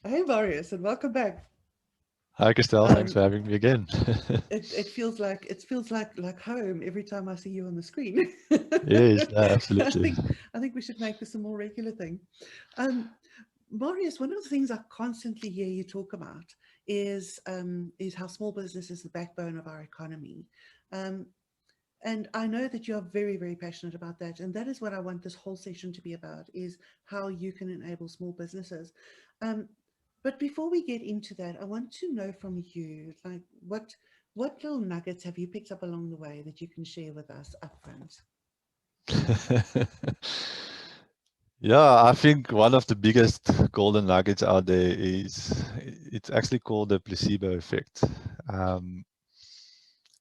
Hey Marius, and welcome back. Hi, Christelle. Thanks Um, for having me again. it feels like home every time I see you on the screen. Yes, no, I absolutely. think I think we should make this a more regular thing. Um, Marius, one of the things I constantly hear you talk about is how small business is the backbone of our economy. Um, and I know that you are very, very passionate about that. And that is what I want this whole session to be about, is how you can enable small businesses. Um, but before we get into that, I want to know from you, like, what little nuggets have you picked up along the way that you can share with us upfront? Yeah, I think one of the biggest golden nuggets out there is it's actually called the placebo effect. Um,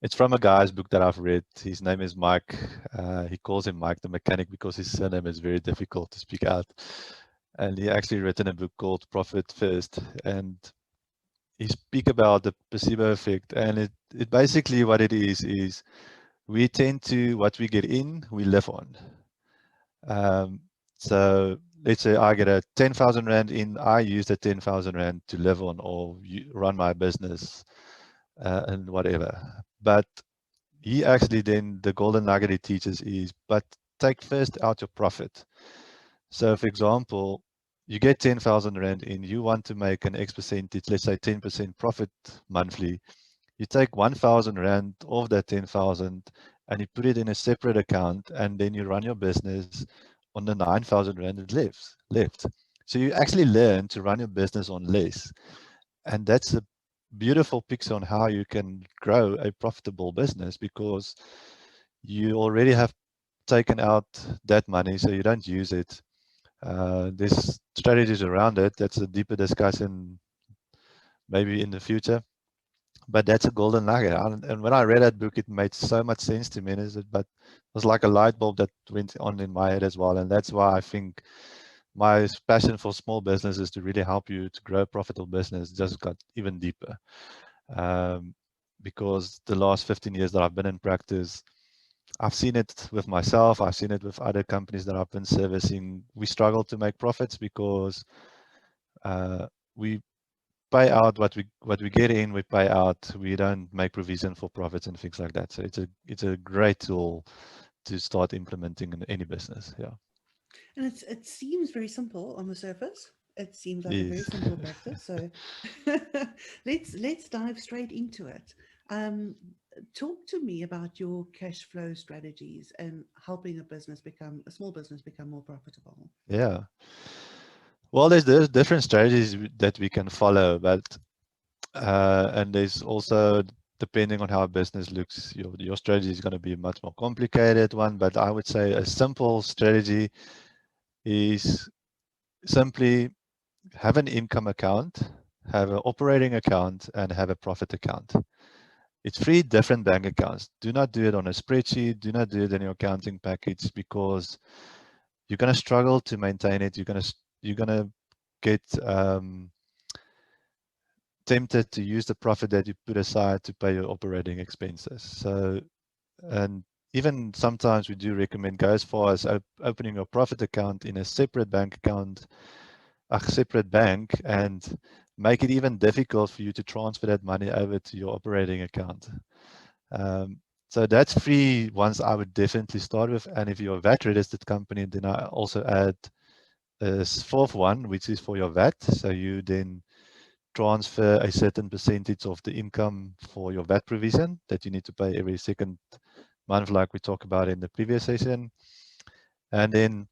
it's from a guy's book that I've read. His name is Mike. He calls him Mike the Mechanic because his surname is very difficult to speak out. And he actually written a book called Profit First. And he speak about the placebo effect. And it basically what it is we tend to, what we get in, we live on. Um, so let's say I get a 10,000 Rand in, I use the 10,000 Rand to live on or run my business and whatever. But he actually then, the golden nugget he teaches is, but take first out your profit. So for example, you get 10,000 Rand in, you want to make an X percentage, let's say 10% profit monthly. You take 1,000 Rand of that 10,000 and you put it in a separate account and then you run your business on the 9,000 Rand that left. So you actually learn to run your business on less. And that's a beautiful picture on how you can grow a profitable business because you already have taken out that money, so you don't use it. There's strategies around it. That's a deeper discussion maybe in the future. But that's a golden nugget. And when I read that book, it made so much sense to me. But it was like a light bulb that went on in my head as well. And that's why I think my passion for small business is to really help you to grow a profitable business just got even deeper. Um, because the last 15 years that I've been in practice, I've seen it with myself. I've seen it with other companies that I've been servicing. We struggle to make profits because uh, we pay out what we get in, we pay out. We don't make provision for profits and things like that. So it's a great tool to start implementing in any business. Yeah. And it seems very simple on the surface. It seems like a very Yes. simple practice. So let's dive straight into it. Um, Talk to me about your cash flow strategies and helping a small business become more profitable. Yeah. Well, there's different strategies that we can follow, but and there's also depending on how a business looks, your strategy is going to be a much more complicated one. But I would say a simple strategy is simply have an income account, have an operating account, and have a profit account. It's three different bank accounts. Do not do it on a spreadsheet. Do not do it in your accounting package because you're going to struggle to maintain it. You're going to get tempted to use the profit that you put aside to pay your operating expenses. So, and even sometimes we do recommend go as far as opening a profit account in a separate bank account, a separate bank, and make it even difficult for you to transfer that money over to your operating account. So that's three ones I would definitely start with. And if you're a VAT registered company, then I also add a fourth one, which is for your VAT. So you then transfer a certain percentage of the income for your VAT provision that you need to pay every second month, like we talked about in the previous session. And then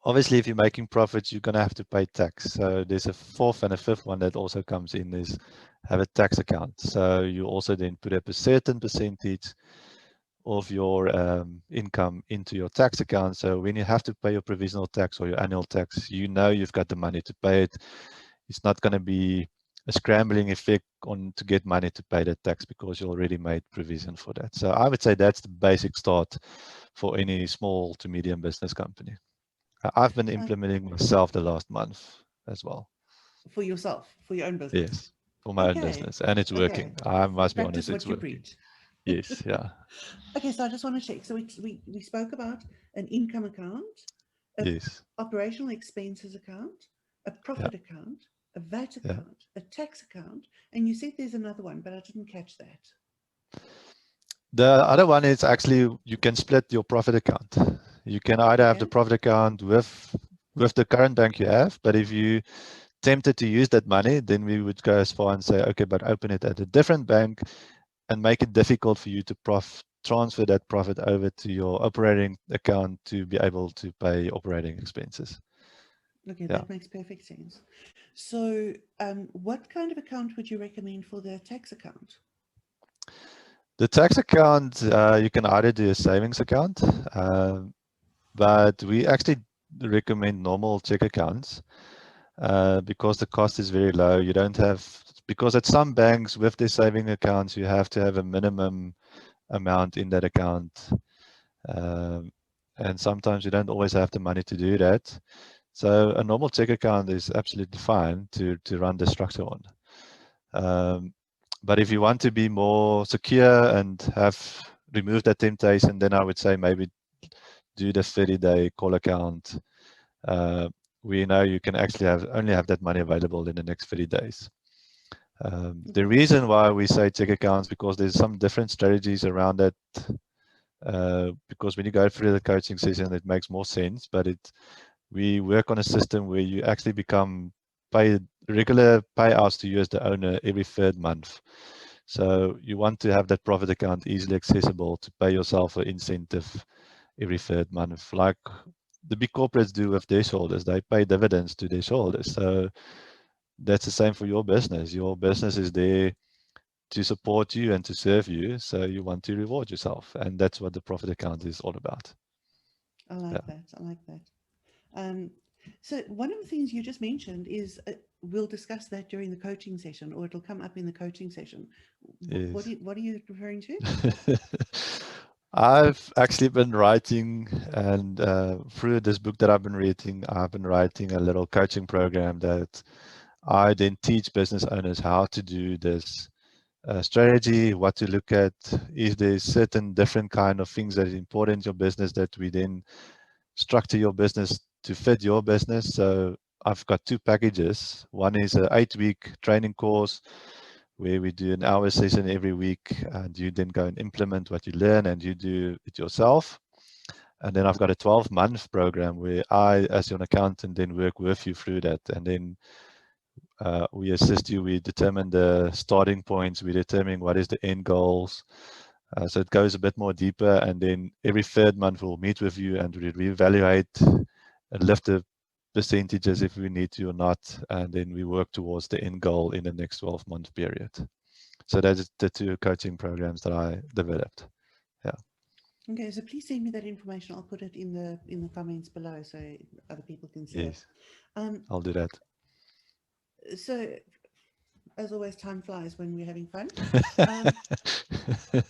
obviously, if you're making profits, you're going to have to pay tax. So there's a fourth and a fifth one that also comes in is have a tax account. So you also then put up a certain percentage of your income into your tax account. So when you have to pay your provisional tax or your annual tax, you know you've got the money to pay it. It's not going to be a scrambling effect on to get money to pay that tax because you already made provision for that. So I would say that's the basic start for any small to medium business company. I've been Uh, implementing myself the last month as well. for yourself, for your own business. Yes, for my own Okay. business, and it's working. Okay. I must be honest, Practice it's what you working. preach. Yes, yeah, Okay, so I just want to check. So we spoke about an income account, a yes, operational expenses account, a yeah, profit account, a VAT Yeah. account, a tax account, and you said there's another one, but I didn't catch that. The other one is actually you can split your profit account. You can either have the Okay. profit account with the current bank you have, but if you tempted to use that money, then we would go as far and say, okay, but open it at a different bank and make it difficult for you to transfer that profit over to your operating account to be able to pay operating expenses. Okay, Yeah. that makes perfect sense. So, what kind of account would you recommend for the tax account? The tax account, you can either do a savings account, but we actually recommend normal check accounts because the cost is very low. You don't have, because at some banks with their saving accounts, you have to have a minimum amount in that account. And sometimes you don't always have the money to do that. So a normal check account is absolutely fine to run the structure on. But if you want to be more secure and have removed that temptation, then I would say maybe do the 30-day call account. We know you can actually only have that money available in the next 30 days. The reason why we say check accounts, because there's some different strategies around that. Because when you go through the coaching session, it makes more sense. But we work on a system where you actually become regular payouts to you as the owner every third month. So you want to have that profit account easily accessible to pay yourself an incentive every third month, like the big corporates do with their shareholders. They pay dividends to their shareholders. So that's the same for your business. Your business is there to support you and to serve you. So you want to reward yourself. And that's what the profit account is all about. I like that. I like that. So one of the things you just mentioned is we'll discuss that during the coaching session, or it'll come up in the coaching session. Yes. What are you referring to? I've actually been writing, and through this book that I've been reading, I've been writing a little coaching program that I then teach business owners how to do this strategy, what to look at. Is there certain different kind of things that are important in your business that we then structure your business to fit your business? So I've got two packages. One is an 8-week training course where we do an hour session every week, and you then go and implement what you learn and you do it yourself. And then I've got a 12-month program where I, as your accountant, then work with you through that. And then we assist you. We determine the starting points. We determine what is the end goals. So it goes a bit more deeper. And then every third month we'll meet with you and we reevaluate and lift the percentages if we need to or not. And then we work towards the end goal in the next 12-month period. So that's the two coaching programs that I developed. Yeah. Okay, so please send me that information. I'll put it in the comments below so other people can see Yes, it. I'll do that. So, as always, time flies when we're having fun.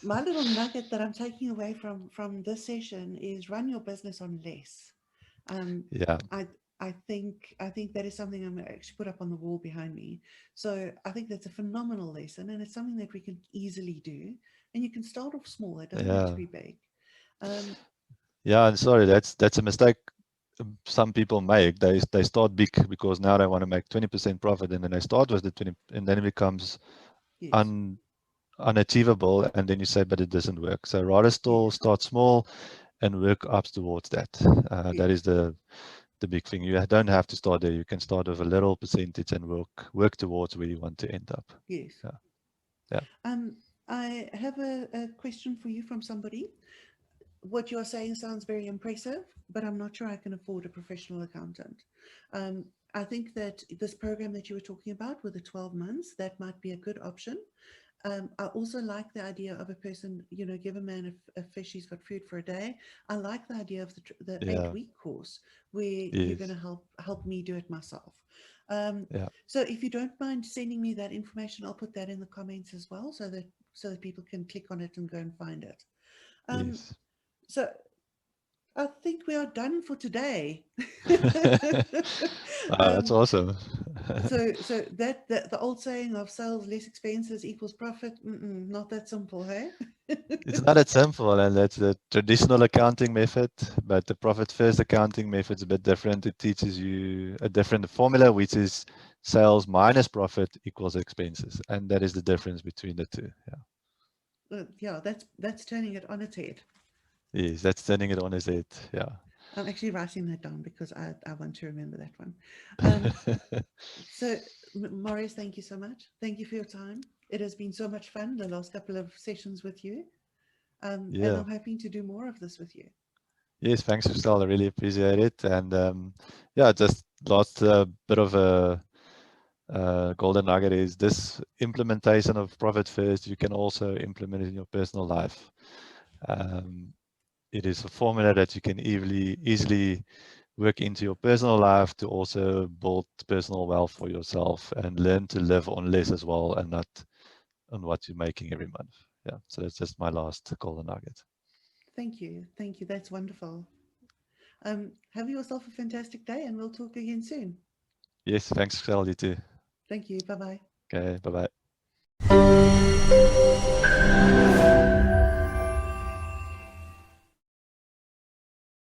My little nugget that I'm taking away from this session is run your business on less. Yeah. I think that is something I'm going to actually put up on the wall behind me. So I think that's a phenomenal lesson, and it's something that we can easily do. And you can start off small. It doesn't have to be big. Yeah, and sorry, that's a mistake some people make. They start big because now they want to make 20% profit, and then they start with the 20, and then it becomes unachievable, and then you say, but it doesn't work. So rather still start small and work up towards that. That is the big thing. You don't have to start there. You can start with a little percentage and work towards where you want to end up. Yes. Yeah. I have a question for you from somebody. What you are saying sounds very impressive, but I'm not sure I can afford a professional accountant. I think that this program that you were talking about with the 12 months, that might be a good option. I also like the idea of a person, give a man a fish, he's got food for a day. I like the idea of the 8-week course where you're going to help me do it myself. So if you don't mind sending me that information, I'll put that in the comments as well, so that people can click on it and go and find it. So I think we are done for today. That's awesome. so that the old saying of sales less expenses equals profit, not that simple, hey? It's not that simple, and that's the traditional accounting method, but the profit first accounting method is a bit different. It teaches you a different formula, which is sales minus profit equals expenses, and that is the difference between the two. Yeah. Yeah, that's turning it on its head. Yes, that's turning it on its head. Yeah. I'm actually writing that down because I want to remember that one. Um, so, Marius, thank you so much. Thank you for your time. It has been so much fun the last couple of sessions with you. And Yeah. I'm hoping to do more of this with you. Yes, thanks, Christelle. I really appreciate it. And yeah, just last bit of a golden nugget is this implementation of profit first. You can also implement it in your personal life. It is a formula that you can easily work into your personal life to also build personal wealth for yourself and learn to live on less as well and not on what you're making every month. Yeah, so that's just my last golden nugget. Thank you. Thank you. That's wonderful. Have yourself a fantastic day and we'll talk again soon. Yes, thanks, Christelle. You too. Thank you. Bye-bye. Okay, bye-bye.